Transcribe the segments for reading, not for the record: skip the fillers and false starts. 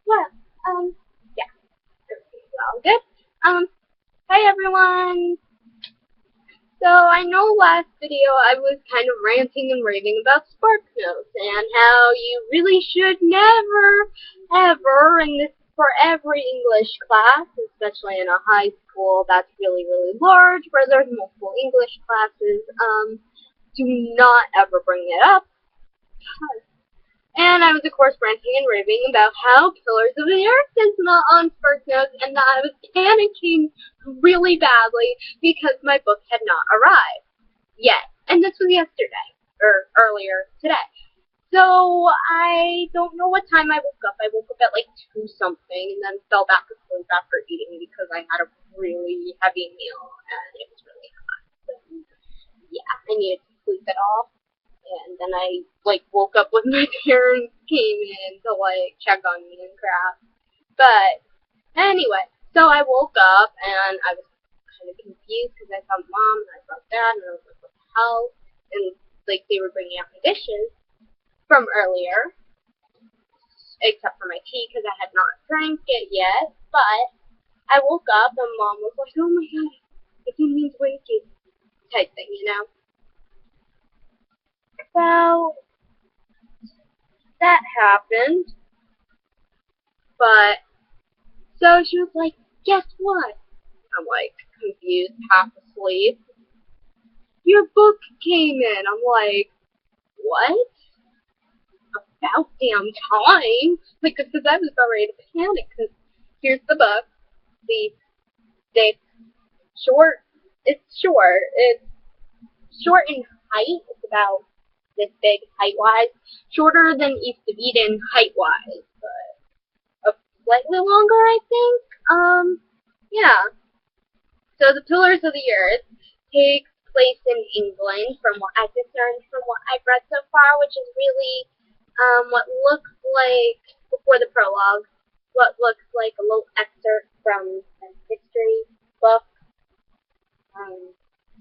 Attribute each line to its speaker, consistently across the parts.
Speaker 1: Well, yeah, everything's all good. Hi everyone. So I know last video I was kind of ranting and raving about spark notes and how you really should never, ever, and this is for every English class, especially in a high school that's really, really large, where there's multiple English classes, do not ever bring it up. And I was, of course, ranting and raving about how Pillars of the Earth is not on SparkNotes and that I was panicking really badly because my book had not arrived yet. And this was yesterday, or earlier today. So I don't know what time I woke up. I woke up at like 2 something and then fell back asleep after eating because I had a really heavy meal and it was really hot. So, yeah, I needed to sleep it off. And then I woke up when my parents came in to check on me and crap. But anyway, so I woke up and I was kind of confused because I saw mom and I saw dad and I was like, what the hell? And they were bringing out my dishes from earlier, except for my tea because I had not drank it yet. But I woke up and mom was like, oh my god, I didn't mean to wake you, type thing, you know. So that happened, but so she was like, guess what? I'm like confused, half asleep. Your book came in. I'm like, what? About damn time. Because I was about ready to panic because here's the book. The short, it's short. It's short in height. It's about this big height-wise. Shorter than East of Eden height-wise, but slightly longer, I think. Yeah. So the Pillars of the Earth takes place in England, from what I've discerned from what I've read so far, which is really what looks like, before the prologue, what looks like a little excerpt from a history book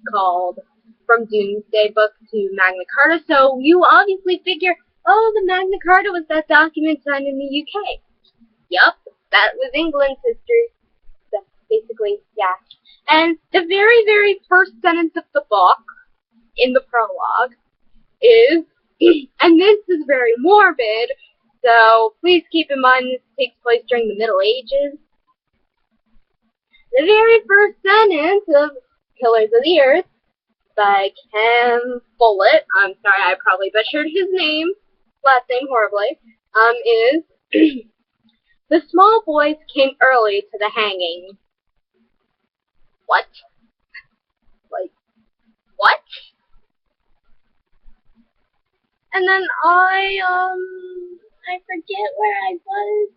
Speaker 1: called From Doomsday Book to Magna Carta. So you obviously figure, oh, the Magna Carta was that document signed in the UK. Yup, that was England's history. So basically, yeah. And the very, very first sentence of the book, in the prologue, is, and this is very morbid, so please keep in mind this takes place during the Middle Ages. The very first sentence of Pillars of the Earth by Ken Follett, I'm sorry, I probably butchered his name, last name horribly, is, the small boys came early to the hanging. What? What? And then I forget where I was.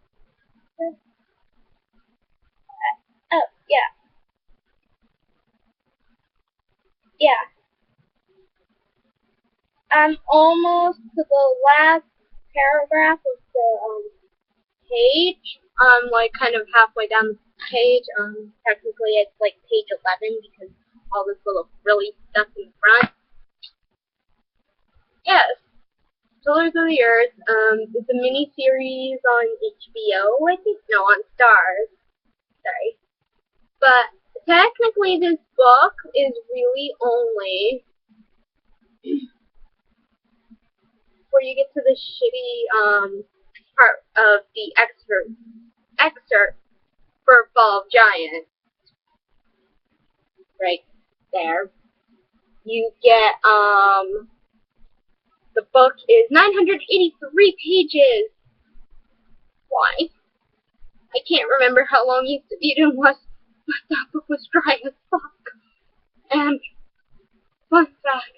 Speaker 1: Oh, yeah. Yeah. I'm almost to the last paragraph of the page. I'm kind of halfway down the page. Technically it's page 11 because all this little frilly stuff in the front. Yes. Pillars of the Earth. It's a mini series on HBO. I think no, on Stars. Sorry, but technically this book is really only where you get to the shitty part of the excerpt for Fall of Giants. Right there. You get the book is 983 pages. Why? I can't remember how long East of Eden was, but that book was dry as fuck. And fun fact,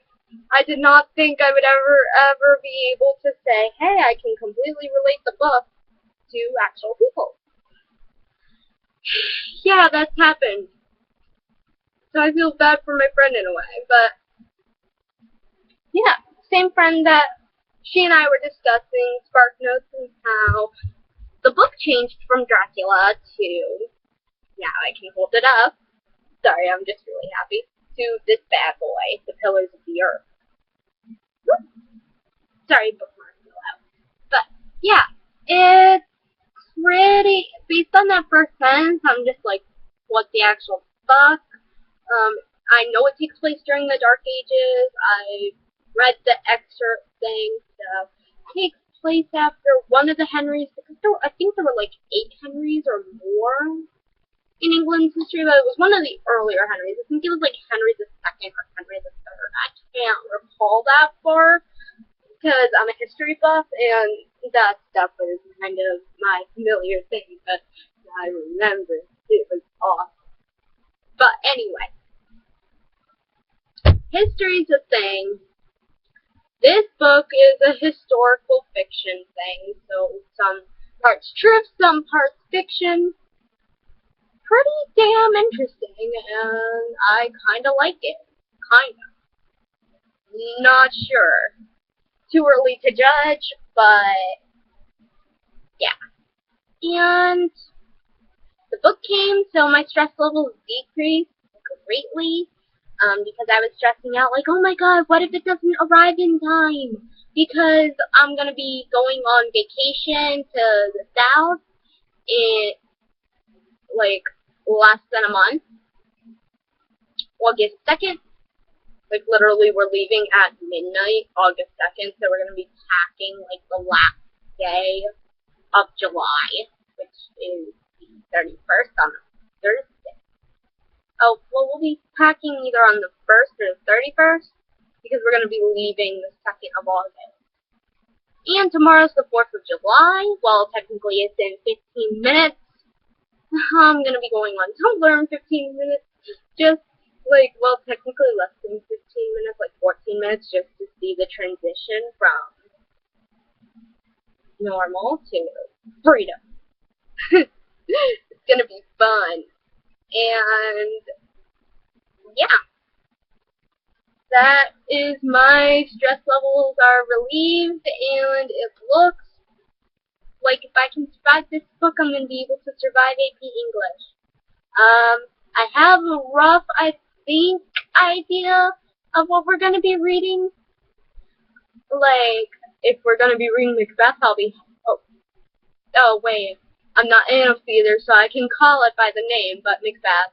Speaker 1: I did not think I would ever be able to say, hey, I can completely relate the book to actual people. Yeah, that's happened. So I feel bad for my friend in a way, but yeah, same friend that she and I were discussing SparkNotes and how the book changed from Dracula to, yeah, I can hold it up. Sorry, I'm just really happy. To this bad boy, The Pillars of the Earth. Sorry, bookmark fell out. But yeah, it's based on that first sentence, I'm just like, what the actual fuck? I know it takes place during the Dark Ages. I read the excerpt thing. So it takes place after one of the Henrys, because I think there were like 8 Henrys or more in England's history, but it was one of the earlier Henrys. I think it was like Henry the Second or Henry the Third. I can't recall that far because I'm a history buff, and that stuff is kind of my familiar thing, but I remember it was awesome. But anyway, history's a thing. This book is a historical fiction thing, so some parts truth, some parts fiction. Pretty damn interesting, and I kinda like it. Kinda. Not sure. Too early to judge, but yeah. And the book came, so my stress levels decreased greatly, because I was stressing out, like, oh my god, what if it doesn't arrive in time? Because I'm gonna be going on vacation to the south in, like, less than a month. August 2nd. Like, literally, we're leaving at midnight, August 2nd, so we're gonna be packing, like, the last day of July, which is the 31st on Thursday. Oh, well, we'll be packing either on the 1st or the 31st, because we're going to be leaving the 2nd of August. And tomorrow's the 4th of July. Well, technically it's in 15 minutes. I'm going to be going on Tumblr in 15 minutes. Just, like, well, technically less than 15 minutes, like 14 minutes, just to see the transition from normal to freedom. It's going to be fun. And yeah, that is my stress levels are relieved, and it looks like if I can survive this book, I'm going to be able to survive AP English. I have a rough, I think, idea of what we're going to be reading. Like, if we're going to be reading Macbeth, I'll be, oh wait. I'm not in a theater, so I can call it by the name, but Macbeth.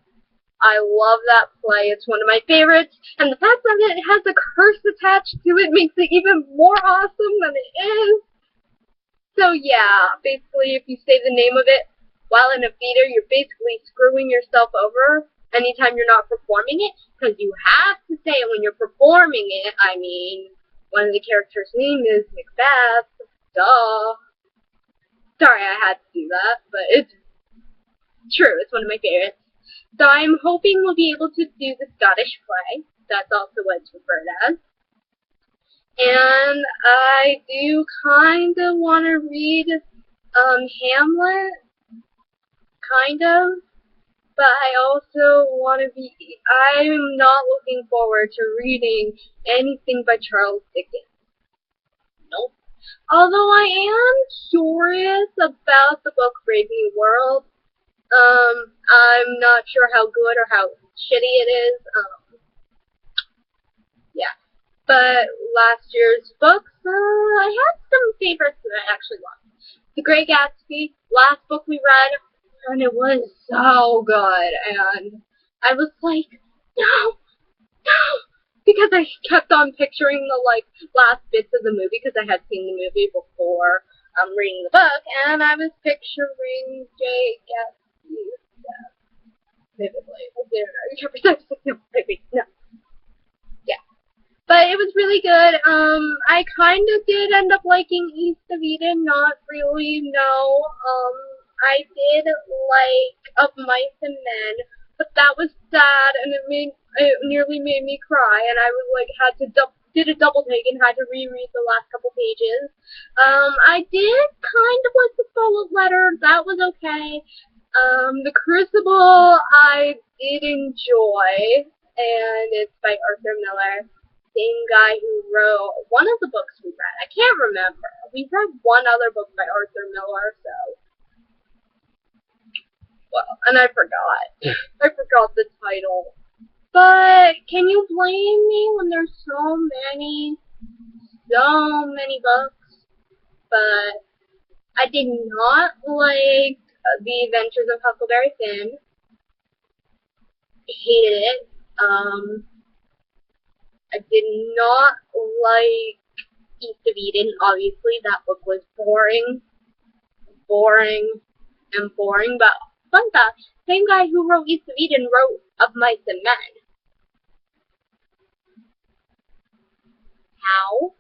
Speaker 1: I love that play. It's one of my favorites, and the fact that it has a curse attached to it makes it even more awesome than it is. So yeah, basically, if you say the name of it while in a theater, you're basically screwing yourself over anytime you're not performing it, because you have to say it when you're performing it. I mean, one of the characters' name is Macbeth. Duh. Sorry I had to do that, but it's true. It's one of my favorites. So I'm hoping we'll be able to do the Scottish play. That's also what it's referred as. And I do kind of want to read Hamlet, kind of. But I also want to be, I'm not looking forward to reading anything by Charles Dickens. Nope. Although I am curious about the book Brave New World. I'm not sure how good or how shitty it is. Yeah. But last year's books, I had some favorites that I actually loved. The Great Gatsby, last book we read, and it was so good. And I was like, no, no. Because I kept on picturing the, like, last bits of the movie, because I had seen the movie before reading the book, and I was picturing Jay Gatsby vividly. No. Yeah. But it was really good. I kind of did end up liking East of Eden, not really, no. I did like Of Mice and Men, but that was sad, and it nearly made me cry, and I was like, did a double take and had to reread the last couple pages. I did kind of like The Scarlet Letter, that was okay. The Crucible I did enjoy, and it's by Arthur Miller, same guy who wrote one of the books we read. I can't remember. We read one other book by Arthur Miller, so. Well, and I forgot. I forgot the title. But can you blame me when there's so many books? But I did not like The Adventures of Huckleberry Finn. Hated it. I did not like East of Eden. Obviously, that book was boring, and boring. But fun fact: same guy who wrote East of Eden wrote Of Mice and Men. How?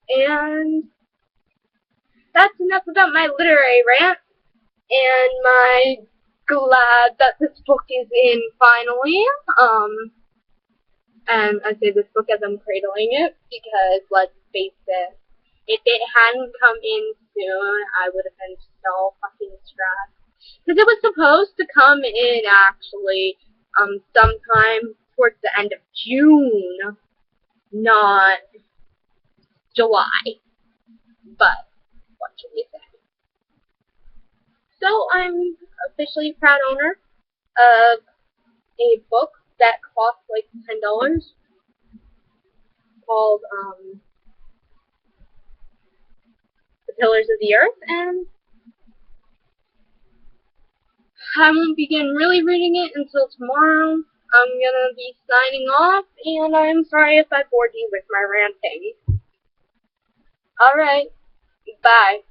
Speaker 1: And that's enough about my literary rant. And my glad that this book is in finally. And I say this book as I'm cradling it because, let's face it, if it hadn't come in soon, I would have been so fucking stressed. Because it was supposed to come in, actually, sometime towards the end of June, not July. But, what can you say? So, I'm officially a proud owner of a book that cost like $10 called, The Pillars of the Earth, and I won't begin really reading it until tomorrow. I'm gonna be signing off, and I'm sorry if I bored you with my ranting. Alright, bye.